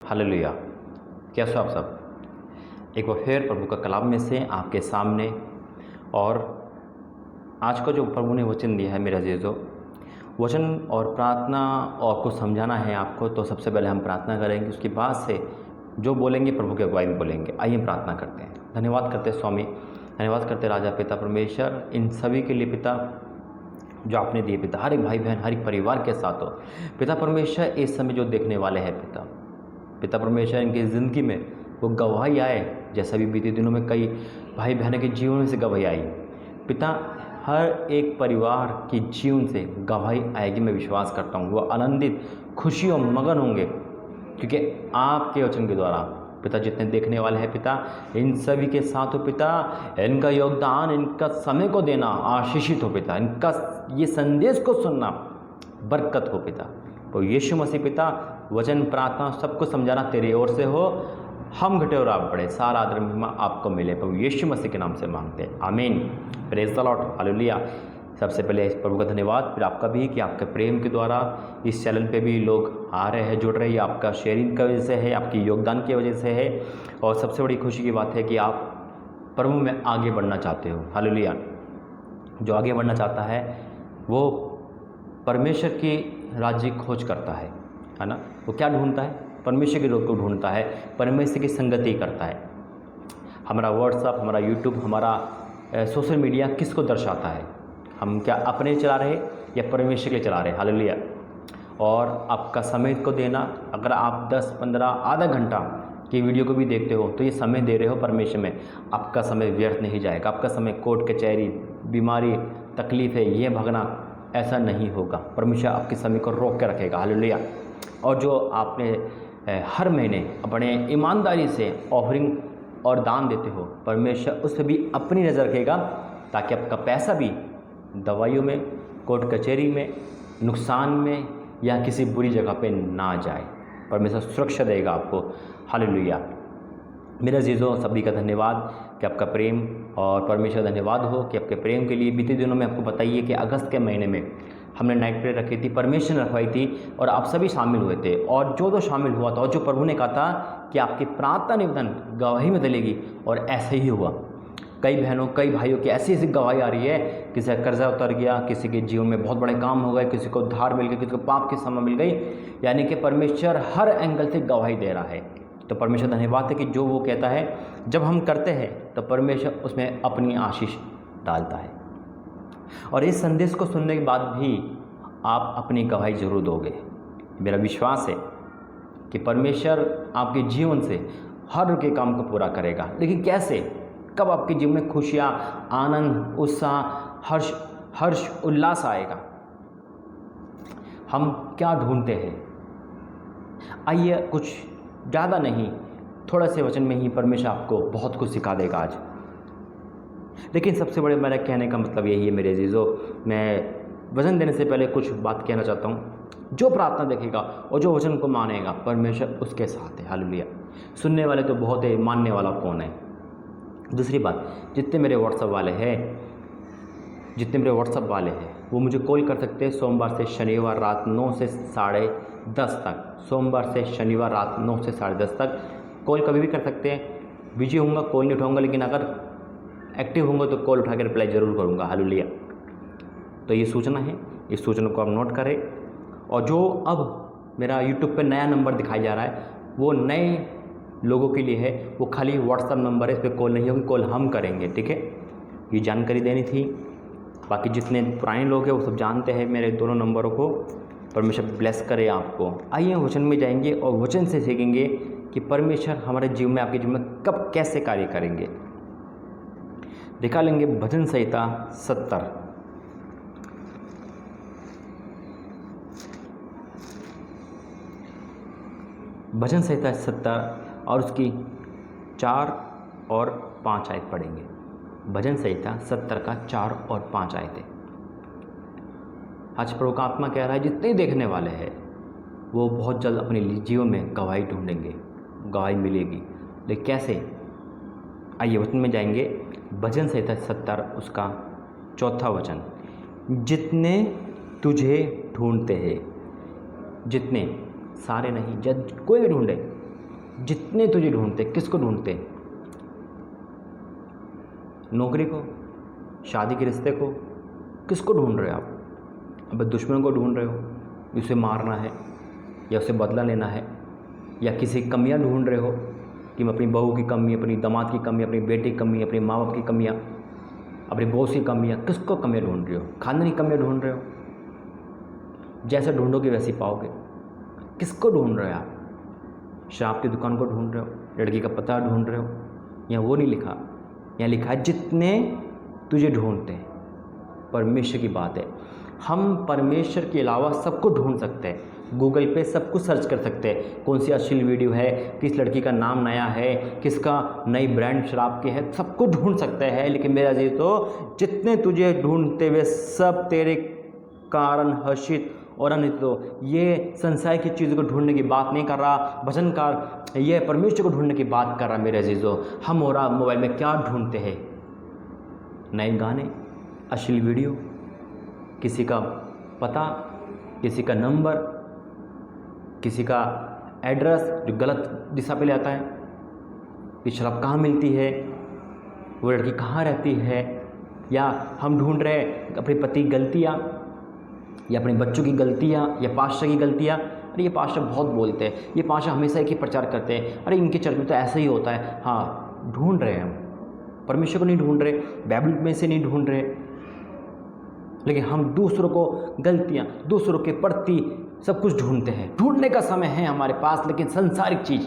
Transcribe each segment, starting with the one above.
Hallelujah. कैसे हो आप सब? एक बार फिर प्रभु का कलाम में से आपके सामने। और आज का जो प्रभु ने वचन दिया है मेरा अजीजों, वचन और प्रार्थना और कुछ समझाना है आपको। तो सबसे पहले हम प्रार्थना करेंगे, उसके बाद से जो बोलेंगे प्रभु की अगुवाई में बोलेंगे। आइए प्रार्थना करते हैं। धन्यवाद करते स्वामी, धन्यवाद करते राजा पिता परमेश्वर, इन सभी के लिए पिता जो आपने दिए पिता, हर एक भाई बहन हर एक परिवार के साथ हो पिता परमेश्वर। इस समय जो देखने वाले हैं पिता परमेश्वर, इनकी ज़िंदगी में वो गवाही आए, जैसा भी बीते दिनों में कई भाई बहनों के जीवन में से गवाही आई पिता। हर एक परिवार की जीवन से गवाही आएगी, मैं विश्वास करता हूँ। वो आनंदित, खुशी और मगन होंगे, क्योंकि आपके वचन के द्वारा पिता जितने देखने वाले हैं पिता, इन सभी के साथ हो पिता। इनका योगदान, इनका समय को देना आशीषित हो पिता। इनका ये संदेश को सुनना बरकत हो पिता। तो यीशु मसीह पिता, वचन प्रार्थना सबको समझाना तेरी ओर से हो। हम घटे और आप बढ़े, सारा आदर महिमा आपको मिले। प्रभु यीशु मसीह के नाम से मांगते हैं, आमीन। Praise the Lord, hallelujah. सबसे पहले प्रभु का धन्यवाद, फिर आपका भी कि आपके प्रेम के द्वारा इस चैनल पे भी लोग आ रहे हैं, जुड़ रहे हैं। आपका शेयरिंग की वजह से है, आपकी योगदान की वजह से है। और सबसे बड़ी खुशी की बात है कि आप प्रभु में आगे बढ़ना चाहते हो। हालेलुया। जो आगे बढ़ना चाहता है वो परमेश्वर की राज्य की खोज करता है ना। वो क्या ढूंढता है? परमेश्वर के रोग को ढूंढता है, परमेश्वर की संगति करता है। हमारा व्हाट्सअप, हमारा यूट्यूब, हमारा सोशल मीडिया किसको दर्शाता है? हम क्या अपने चला रहे या परमेश्वर के लिए चला रहे? हालेलुया। और आपका समय को देना, अगर आप 10, 15, आधा घंटा की वीडियो को भी देखते हो तो ये समय दे रहे हो परमेश्वर में। आपका समय व्यर्थ नहीं जाएगा। आपका समय कोर्ट कचहरी, बीमारी, तकलीफ है, ये भगना ऐसा नहीं होगा। परमेश्वर आपके समय को रोक के रखेगा। हालेलुया। और जो आपने हर महीने अपने ईमानदारी से ऑफरिंग और दान देते हो, परमेश्वर उस पर भी अपनी नज़र रखेगा, ताकि आपका पैसा भी दवाइयों में, कोर्ट कचहरी में, नुकसान में या किसी बुरी जगह पे ना जाए। परमेश्वर सुरक्षा देगा आपको। हालेलुया। मेरे अजीज़ों, सभी का धन्यवाद कि आपका प्रेम, और परमेश्वर धन्यवाद हो कि आपके प्रेम के लिए। बीते दिनों में आपको बताइए कि अगस्त के महीने में हमने नाइट प्रेयर रखी थी, परमेश्वर ने रखवाई थी, और आप सभी शामिल हुए थे। और जो शामिल हुआ था, और जो प्रभु ने कहा था कि आपकी प्रार्थना निवेदन गवाही में दलेगी, और ऐसे ही हुआ। कई बहनों, कई भाइयों की ऐसी ऐसी गवाही आ रही है। किसी का कर्जा उतर गया, किसी के जीवन में बहुत बड़े काम हो गए, किसी को उद्धार मिल गया, किसी को पाप की क्षमा मिल गई। यानी कि परमेश्वर हर एंगल से गवाही दे रहा है। तो परमेश्वर धन्यवाद है कि जो वो कहता है, जब हम करते हैं तो परमेश्वर उसमें अपनी आशीष डालता है। और इस संदेश को सुनने के बाद भी आप अपनी गवाही जरूर दोगे। मेरा विश्वास है कि परमेश्वर आपके जीवन से हर के काम को पूरा करेगा। लेकिन कैसे? कब आपके जीवन में खुशियाँ, आनंद, उत्साह, हर्ष उल्लास आएगा? हम क्या ढूंढते हैं? आइए, कुछ ज़्यादा नहीं, थोड़ा से वचन में ही परमेश्वर आपको बहुत कुछ सिखा देगा आज। लेकिन सबसे बड़े मेरा कहने का मतलब यही है मेरे अजीज़ों, मैं वचन देने से पहले कुछ बात कहना चाहता हूँ। जो प्रार्थना देखेगा और जो वचन को मानेगा, परमेश्वर उसके साथ है। हालेलुया। सुनने वाले तो बहुत है, मानने वाला कौन है? दूसरी बात, जितने मेरे व्हाट्सअप वाले हैं वो मुझे कॉल कर सकते हैं सोमवार से शनिवार रात 9 से 10:30 तक। सोमवार से शनिवार रात 9 से 10:30 तक कॉल कभी भी कर सकते हैं। बिजी होऊंगा, कॉल नहीं उठाऊंगा, लेकिन अगर एक्टिव होंगे तो कॉल उठा के रिप्लाई ज़रूर करूंगा। हालेलुया। तो ये सूचना है, इस सूचना को आप नोट करें। और जो अब मेरा यूट्यूब पे नया नंबर दिखाया जा रहा है, वो नए लोगों के लिए है। वो खाली व्हाट्सअप नंबर है, इस पर कॉल नहीं होगी, कॉल हम करेंगे। ठीक है, ये जानकारी देनी थी। बाकी जितने पुराने लोग हैं वो सब जानते हैं मेरे दोनों नंबरों को। परमेश्वर ब्लेस करे आपको। आइए वचन में जाएंगे और वचन से सीखेंगे कि परमेश्वर हमारे जीवन में, आपके जीवन में कब कैसे कार्य करेंगे। दिखा लेंगे भजन संहिता 70। भजन संहिता 70 और उसकी 4 और 5 आयत पढ़ेंगे। भजन संहिता 70 का 4 और 5 आयतें। आज प्रभु का आत्मा कह रहा है, जितने देखने वाले हैं वो बहुत जल्द अपने जीवन में गवाही ढूंढेंगे, गवाही मिलेगी। लेकिन कैसे? आइए वचन में जाएंगे। भजन संहिता 70 उसका 4था वचन। जितने तुझे ढूंढते हैं, जितने, सारे नहीं, जब कोई भी ढूंढे, जितने तुझे ढूंढते, किसको ढूंढते? नौकरी को, शादी के रिश्ते को, किसको ढूंढ रहे हो आप? अब दुश्मन को ढूंढ रहे हो, उसे मारना है या उसे बदला लेना है, या किसी कमियां ढूंढ रहे हो कि मैं अपनी बहू की कमी, अपनी दामाद की कमी, अपनी बेटी की कमी, अपने माँ बाप की कमियाँ, अपने बॉस की कमियाँ, किसको कमियाँ ढूंढ रहे हो? खानदानी कमियाँ ढूंढ रहे हो? जैसे ढूंढोगे वैसे पाओगे। किसको ढूंढ रहे हो आप? शराब की दुकान को ढूंढ रहे हो, लड़की का पता ढूंढ रहे हो? यहाँ वो नहीं लिखा, यहाँ लिखा है जितने तुझे ढूंढते हैं। परमेश्वर की बात है। हम परमेश्वर के अलावा सबको ढूंढ सकते हैं। गूगल पे सब कुछ सर्च कर सकते हैं, कौन सी अश्लील वीडियो है, किस लड़की का नाम नया है, किसका नई ब्रांड शराब के है, सबको ढूंढ सकते हैं। लेकिन मेरा जी तो जितने तुझे ढूंढते हुए सब तेरे कारण हर्षित और आनंदित हो। ये संसार की चीज़ों को ढूंढने की बात नहीं कर रहा भजनकार, ये परमेश्वर को ढूंढने की बात कर रहा मेरे अजीज़ों। हम और आप मोबाइल में क्या ढूंढते हैं? नए गाने, अश्लील वीडियो, किसी का पता, किसी का नंबर, किसी का एड्रेस जो गलत दिशा पे ले आता है, कि शराब कहाँ मिलती है, वो लड़की कहाँ रहती है, या हम ढूंढ रहे हैं अपने पति की गलतियाँ या अपने बच्चों की गलतियाँ या पास्टर की गलतियाँ। अरे ये पास्टर बहुत बोलते हैं, ये पास्टर हमेशा एक ही प्रचार करते हैं, अरे इनके चर्च में तो ऐसा ही होता है। हाँ, ढूंढ रहे हैं हम, परमेश्वर को नहीं ढूंढ रहे, बाइबल में से नहीं ढूंढ रहे, लेकिन हम दूसरों को गलतियाँ, दूसरों के प्रति सब कुछ ढूंढते हैं। ढूंढने का समय है हमारे पास, लेकिन संसारिक चीज़,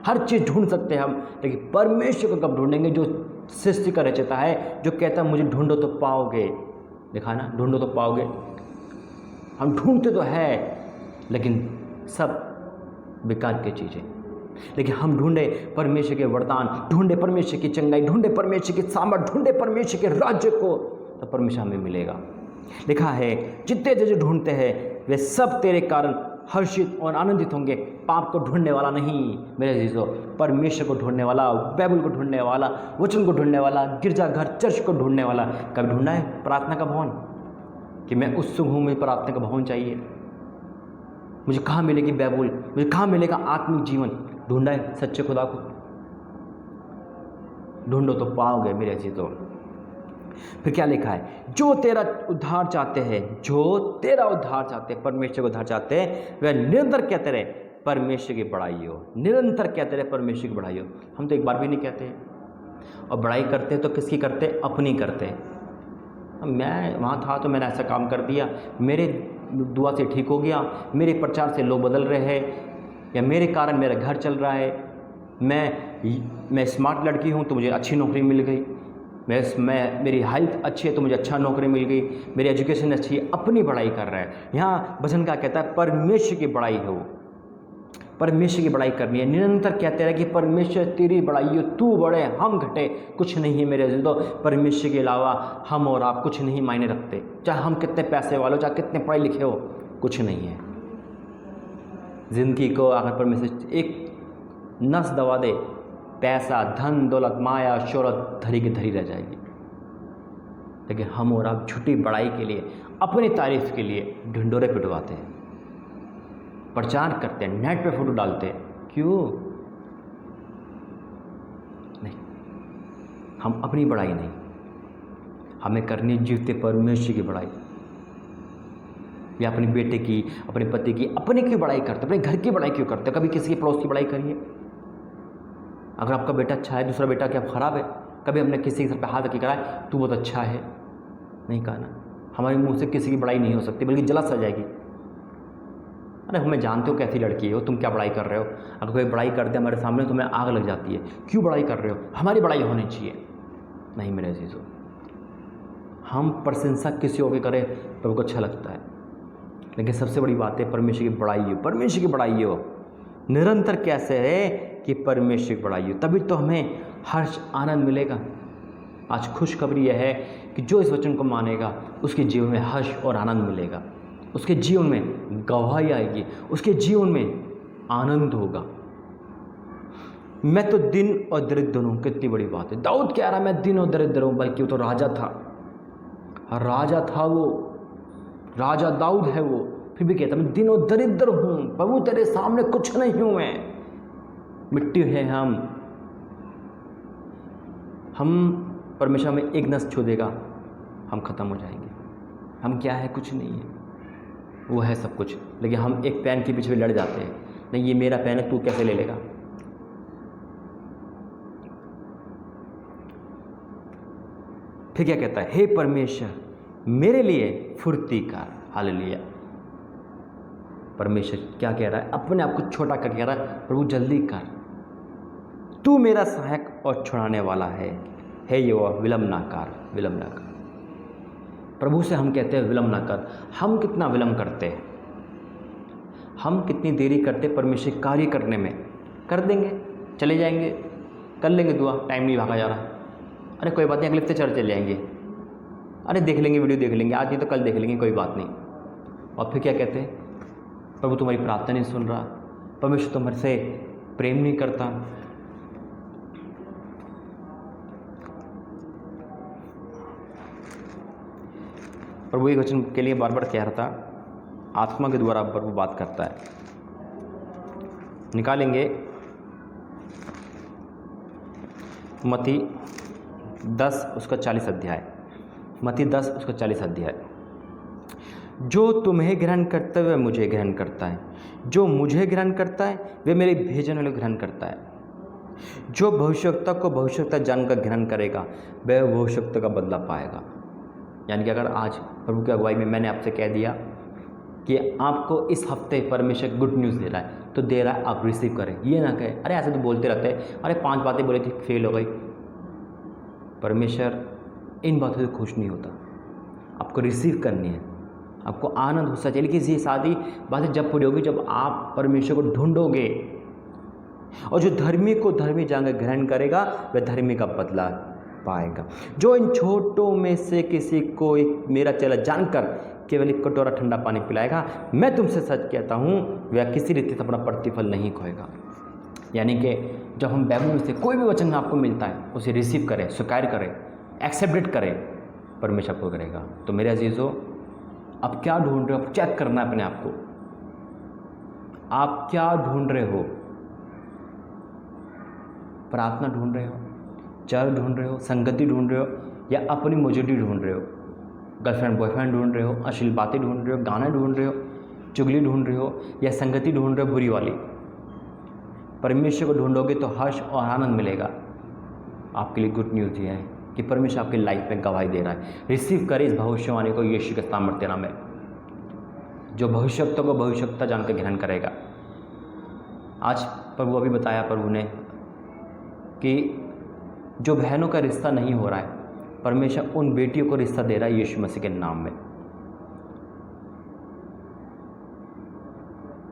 हर चीज़ ढूंढ सकते हैं हम, लेकिन परमेश्वर को कब ढूंढेंगे? जो सृष्टि का रचयिता है, जो कहता है मुझे ढूंढो तो पाओगे। देखा ना, ढूंढो तो पाओगे। हम ढूंढते तो है, लेकिन सब बेकार की चीज़ें। लेकिन हम ढूंढे परमेश्वर के वरदान, ढूंढे परमेश्वर की चंगाई, ढूंढे परमेश्वर की सामर्थ, ढूंढे परमेश्वर के राज्य को, तो परमेश्वर हमें मिलेगा। लिखा है जितने तुझे ढूंढते हैं वे सब तेरे कारण हर्षित और आनंदित होंगे। पाप को ढूंढने वाला नहीं मेरे अजीजों, परमेश्वर को ढूंढने वाला, बाइबल को ढूंढने वाला, वचन को ढूंढने वाला, गिरजाघर चर्च को ढूंढने वाला। कभी ढूंढा है प्रार्थना का भवन कि मैं उत्सुक हूँ, मुझे प्रार्थना का भवन चाहिए, मुझे कहाँ मिलेगी बाइबल, मुझे कहाँ मिलेगा आत्मिक जीवन? ढूंढा है सच्चे खुदा को? ढूंढो तो पाओगे मेरे अजीजों। फिर क्या लिखा है? जो तेरा उद्धार चाहते हैं, जो तेरा उद्धार चाहते हैं, परमेश्वर को उद्धार चाहते हैं, वह निरंतर कहते रहे परमेश्वर की बड़ाई हो। निरंतर कहते रहे परमेश्वर की बड़ाई हो। हम तो एक बार भी नहीं कहते हैं, और बड़ाई करते हैं तो किसकी करते हैं? अपनी करते हैं। मैं वहाँ था तो मैंने ऐसा काम कर दिया, मेरे दुआ से ठीक हो गया, मेरे प्रचार से लोग बदल रहे हैं, या मेरे कारण मेरा घर चल रहा है, मैं स्मार्ट लड़की हूँ तो मुझे अच्छी नौकरी मिल गई, मैं मेरी हेल्थ अच्छी है तो मुझे अच्छा नौकरी मिल गई, मेरी एजुकेशन अच्छी है। अपनी बड़ाई कर रहा है। यहाँ भजन का कहता है परमेश्वर की बड़ाई हो, परमेश्वर की बड़ाई करनी है। निरंतर कहते रहे कि परमेश्वर तेरी बड़ाई हो, तू बड़े हम घटे, कुछ नहीं है मेरे अजीजों। परमेश्वर के अलावा हम और आप कुछ नहीं मायने रखते, चाहे हम कितने पैसे वाले हो, चाहे कितने पढ़े लिखे हो, कुछ नहीं है। ज़िंदगी को अगर परमेश्वर एक नस दबा दे, पैसा, धन, दौलत, माया, शोहरत धरी की धरी रह जाएगी। लेकिन हम और आप झूठी बड़ाई के लिए, अपनी तारीफ के लिए ढिंडोरे पिटवाते हैं, प्रचार करते हैं, नेट पे फोटो डालते हैं। क्यों? नहीं, हम अपनी बड़ाई नहीं, हमें करनी जीवते परमेश्वर की बड़ाई। या अपने बेटे की, अपने पति की, अपने की बड़ाई करते, अपने घर की बड़ाई क्यों करते? कभी किसी के पड़ोस की बड़ाई करिए। अगर आपका बेटा अच्छा है, दूसरा बेटा क्या खराब है? कभी हमने किसी के सर पे हाथ रख के कहा है तू बहुत अच्छा है? नहीं कहा ना। हमारे मुंह से किसी की बड़ाई नहीं हो सकती, बल्कि जलस आ जाएगी। अरे हमें जानते हो कैसी लड़की हो, तुम क्या बड़ाई कर रहे हो? अगर कोई बड़ाई कर दे हमारे सामने तो हमें आग लग जाती है। क्यों बड़ाई कर रहे हो? हमारी बड़ाई होनी चाहिए। नहीं मेरे अजीजों, हम प्रशंसा किसी और की करें तो उनको अच्छा लगता है, लेकिन सबसे बड़ी बात है परमेश्वर की बड़ाई हो। परमेश्वर की बड़ाई हो निरंतर कैसे है कि परमेश्वर की बड़ाई हो, तभी तो हमें हर्ष आनंद मिलेगा। आज खुशखबरी यह है कि जो इस वचन को मानेगा उसके जीवन में हर्ष और आनंद मिलेगा, उसके जीवन में गवाही आएगी, उसके जीवन में आनंद होगा। मैं तो दिन और दरिद्र हूँ। कितनी बड़ी बात है। दाऊद कह रहा मैं दिन और दरिद्र हूँ, बल्कि वो तो राजा था, राजा था वो, राजा दाऊद है वो, फिर भी कहता मैं दिन और दरिद्र हूँ, प्रभु तेरे सामने कुछ नहीं हूँ मैं। मिट्टी है हम परमेश्वर में एक नस छू देगा हम ख़त्म हो जाएंगे। हम क्या है, कुछ नहीं है, वो है सब कुछ। लेकिन हम एक पेन के पीछे लड़ जाते हैं, नहीं ये मेरा पेन है, तू कैसे ले लेगा। फिर क्या कहता है, हे परमेश्वर मेरे लिए फुर्ती कर। हालेलुया। परमेश्वर क्या कह रहा है, अपने आप को छोटा कर कह रहा है, प्रभु जल्दी कर, तू मेरा सहायक और छुड़ाने वाला है। हे यहोवा विलम्ब ना कर, विलम्ब ना कर। प्रभु से हम कहते हैं विलम्ब ना कर। हम कितना विलम्ब करते हैं, हम कितनी देरी करते परमेश्वर कार्य करने में। कर देंगे, चले जाएंगे, कर लेंगे दुआ, टाइम नहीं भागा जा रहा, अरे कोई बात नहीं, अगले हफ्ते चर्च चले जाएंगे, अरे देख लेंगे, वीडियो देख लेंगे, आज नहीं तो कल देख लेंगे, कोई बात नहीं। और फिर क्या कहते हैं, प्रभु तुम्हारी प्रार्थना नहीं सुन रहा, परमेश्वर तुम्हारे से प्रेम नहीं करता। प्रभु एक वचन के लिए बार बार कह रहा था, आत्मा के द्वारा प्रभु बात करता है। निकालेंगे मत्ती 10 उसका 40 अध्याय, मत्ती 10 उसका 40 अध्याय। जो तुम्हें ग्रहण करता है वह मुझे ग्रहण करता है, जो मुझे ग्रहण करता है वह मेरे भेजने वाले ग्रहण करता है। जो भविष्यवक्ता को भविष्यवक्ता जानकर ग्रहण करेगा वह भविष्यवक्ता का बदला पाएगा। यानी कि अगर आज प्रभु की अगुवाई में मैंने आपसे कह दिया कि आपको इस हफ्ते परमेश्वर गुड न्यूज़ दे रहा है, तो दे रहा है, आप रिसीव करें। ये ना कहें अरे ऐसे तो बोलते रहते हैं, अरे 5 बातें बोली थी फेल हो गई। परमेश्वर इन बातों से खुश नहीं होता, आपको रिसीव करनी है, आपको आनंद गुस्सा चाहिए। लेकिन ये सारी बातें जब पूरी होगी जब आप परमेश्वर को ढूंढोगे, और जो धर्मी को धर्मी जानकर ग्रहण करेगा वह धर्मी का बदला पाएगा। जो इन छोटों में से किसी को मेरा चेला जानकर केवल एक कटोरा ठंडा पानी पिलाएगा, मैं तुमसे सच कहता हूँ वह किसी रीति से अपना प्रतिफल नहीं खोएगा। यानी कि जब हम बाइबल में से कोई भी वचन आपको मिलता है उसे रिसीव करें, स्वीकार करें, एक्सेप्ट करें, परमेश्वर आपको करेगा। तो मेरे अजीज़ों, आप क्या ढूंढ रहे हो, आप चेक करना अपने आप को, आप क्या ढूंढ रहे हो। प्रार्थना ढूंढ रहे हो, चर्च ढूंढ रहे हो, संगति ढूंढ रहे हो, या अपनी मौजूदगी ढूंढ रहे हो, गर्लफ्रेंड बॉयफ्रेंड ढूंढ रहे हो, अश्लील बातें ढूंढ रहे हो, गाना ढूंढ रहे हो, चुगली ढूंढ रहे हो, या संगति ढूंढ रहे हो बुरी वाली। परमेश्वर को ढूंढोगे तो हर्ष और आनंद मिलेगा। आपके लिए गुड न्यूज़ ये है कि परमेश्वर आपकी लाइफ में गवाही दे रहा है। रिसीव करें इस भविष्यवाणी को यीशु के सामर्थ्य नाम में। जो भविष्यवक्ता को भविष्यवक्ता जानकर ग्रहण करेगा। आज प्रभु अभी बताया प्रभु ने कि जो बहनों का रिश्ता नहीं हो रहा है, परमेश्वर उन बेटियों को रिश्ता दे रहा है यीशु मसीह के नाम में।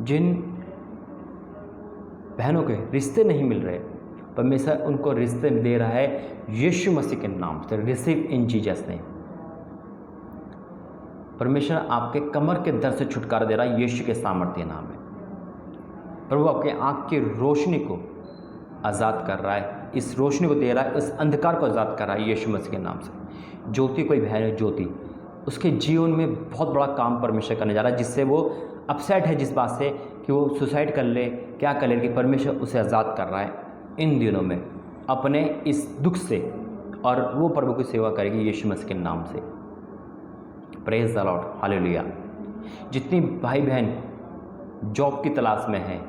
जिन बहनों के रिश्ते नहीं मिल रहे, परमेश्वर उनको रिश्ते दे रहा है यीशु मसीह के नाम से। Receive in Jesus name. परमेश्वर आपके कमर के दर्द से छुटकारा दे रहा है यीशु के सामर्थ्य नाम में। प्रभु आपके आँख की रोशनी को आज़ाद कर रहा है, इस रोशनी को दे रहा है, इस अंधकार को आज़ाद कर रहा है यीशु मसीह के नाम से। ज्योति कोई बहन है, ज्योति, उसके जीवन में बहुत बड़ा काम परमेश्वर करने जा रहा है, जिससे वो अपसेट है जिस बात से कि वो सुसाइड कर ले, क्या कर ले, कि परमेश्वर उसे आज़ाद कर रहा है इन दिनों में अपने इस दुख से, और वो प्रभु की सेवा करेगी यीशु मसीह के नाम से। Praise the Lord, hallelujah. जितनी भाई बहन जॉब की तलाश में हैं,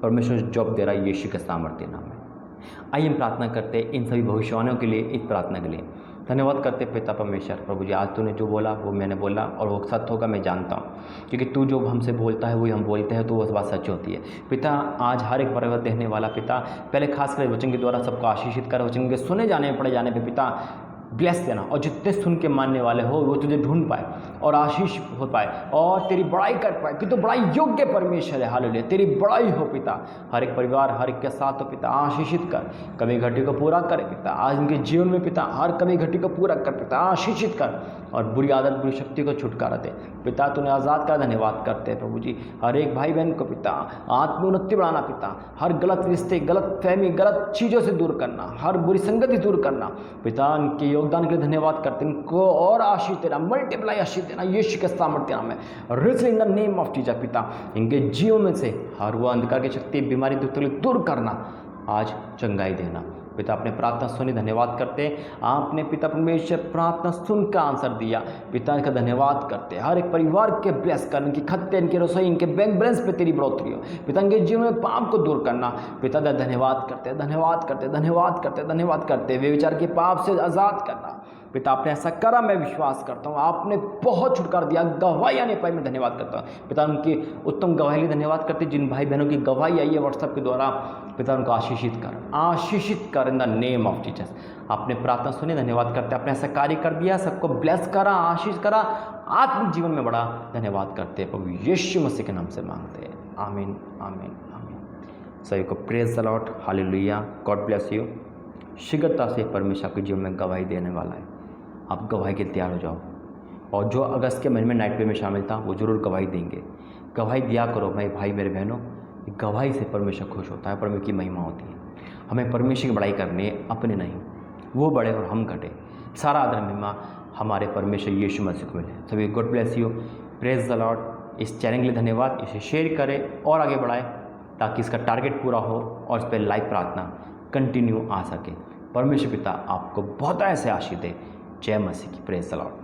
परमेश्वर जॉब दे रहा है यीशु के सामर्थ्य नाम में। आइए हम प्रार्थना करते हैं इन सभी भविष्यवाणियों के लिए, इस प्रार्थना के लिए धन्यवाद करते पिता परमेश्वर। प्रभु जी, आज तूने जो बोला वो मैंने बोला, और वो सत्य होगा, मैं जानता हूँ, क्योंकि तू जो हमसे बोलता है वही हम बोलते हैं, तो वो बात सच होती है। पिता, आज हर एक परिवर्तन देखने वाला पिता, पहले खासकर वचन के द्वारा सबको आशीषित कर, वचन के सुने जाने पड़े जाने पर पिता ब्लेस देना, और जितने सुन के मानने वाले हो वो तुझे ढूंढ पाए और आशीष हो पाए और तेरी बड़ाई कर पाए, कि तो बड़ा योग्य परमेश्वर है। हालेलुया, तेरी बड़ाई हो पिता, हर एक परिवार हर एक के साथ हो पिता, आशीषित कर, कमी घटी को पूरा कर पिता, आज उनके जीवन में पिता हर कमी घटी को पूरा कर पिता, आशीषित कर, और बुरी आदत बुरी शक्ति को छुटकारा दे पिता, तूने आज़ाद कर। धन्यवाद करते हैं प्रभु जी, हर एक भाई बहन को पिता आत्मोन्नति बढ़ाना पिता, हर गलत रिश्ते, गलत फहमी, गलत चीज़ों से दूर करना, हर बुरी संगति दूर करना पिता, उनके योगदान के लिए धन्यवाद करते हैं, इनको और आशीष देना, मल्टीप्लाई आशीष देना यीशु के सामर्थ्य नाम में, rich in the name of Jesus पिता, इनके जीवन में से हर वो अंधकार की शक्ति, बीमारी, दुख तकलीफ दूर करना आज चंगाई देना। पिता अपने प्रार्थना सुनी, धन्यवाद करते हैं आपने पिता परमेश्वर प्रार्थना सुनकर आंसर दिया। पिता का धन्यवाद करते हैं, हर एक परिवार के ब्लेस कर, इनकी खत्ते, इनकी रसोई, इनके बैंक बैलेंस पे तेरी बढ़ोतरी हो। पिता इनके जीवन में पाप को दूर करना। पिता का धन्यवाद करते, धन्यवाद करते, धन्यवाद करते, धन्यवाद करते, वे विचार के पाप से आज़ाद करना। पिता आपने ऐसा करा, मैं विश्वास करता हूँ आपने बहुत छुटकारा दिया, गवाही आने पाई, मैं धन्यवाद करता हूँ पिता उनकी उत्तम गवाही धन्यवाद करते। जिन भाई बहनों की गवाही आई है व्हाट्सएप के द्वारा, पिता उनको आशीषित कर in the name of Jesus. आपने प्रार्थना सुनी, धन्यवाद करते, आपने ऐसा कार्य कर दिया, सबको ब्लेस करा, आशीष करा, आत्मिक जीवन में बड़ा धन्यवाद करते हैं। प्रभु यीशु मसीह के नाम से मांगते हैं, आमीन आमीन आमीन। सभी को praise the Lord, hallelujah, God bless you. शीघ्रता से परमेश्वर आपके जीवन में गवाही देने वाला है, आप गवाही के तैयार हो जाओ। और जो अगस्त के महीने में नाइट पे में शामिल था वो ज़रूर गवाही देंगे। गवाही दिया करो भाई मेरे बहनों, गवाही से परमेश्वर खुश होता है, परमेश्वर की महिमा होती है। हमें परमेश्वर की बड़ाई करनी है, अपने नहीं, वो बड़े और हम घटे। सारा आदर महिमा हमारे परमेश्वर यीशु मसीह को मिले। सभी God bless you, praise the Lord. इस चैनल के लिए धन्यवाद, इसे शेयर करें और आगे बढ़ाएं ताकि इसका टारगेट पूरा हो और इस पर लाइव प्रार्थना कंटिन्यू आ सके। परमेश्वर पिता आपको बहुत ऐसे आशीष दे। जय मसीह की, प्रेज द लॉर्ड।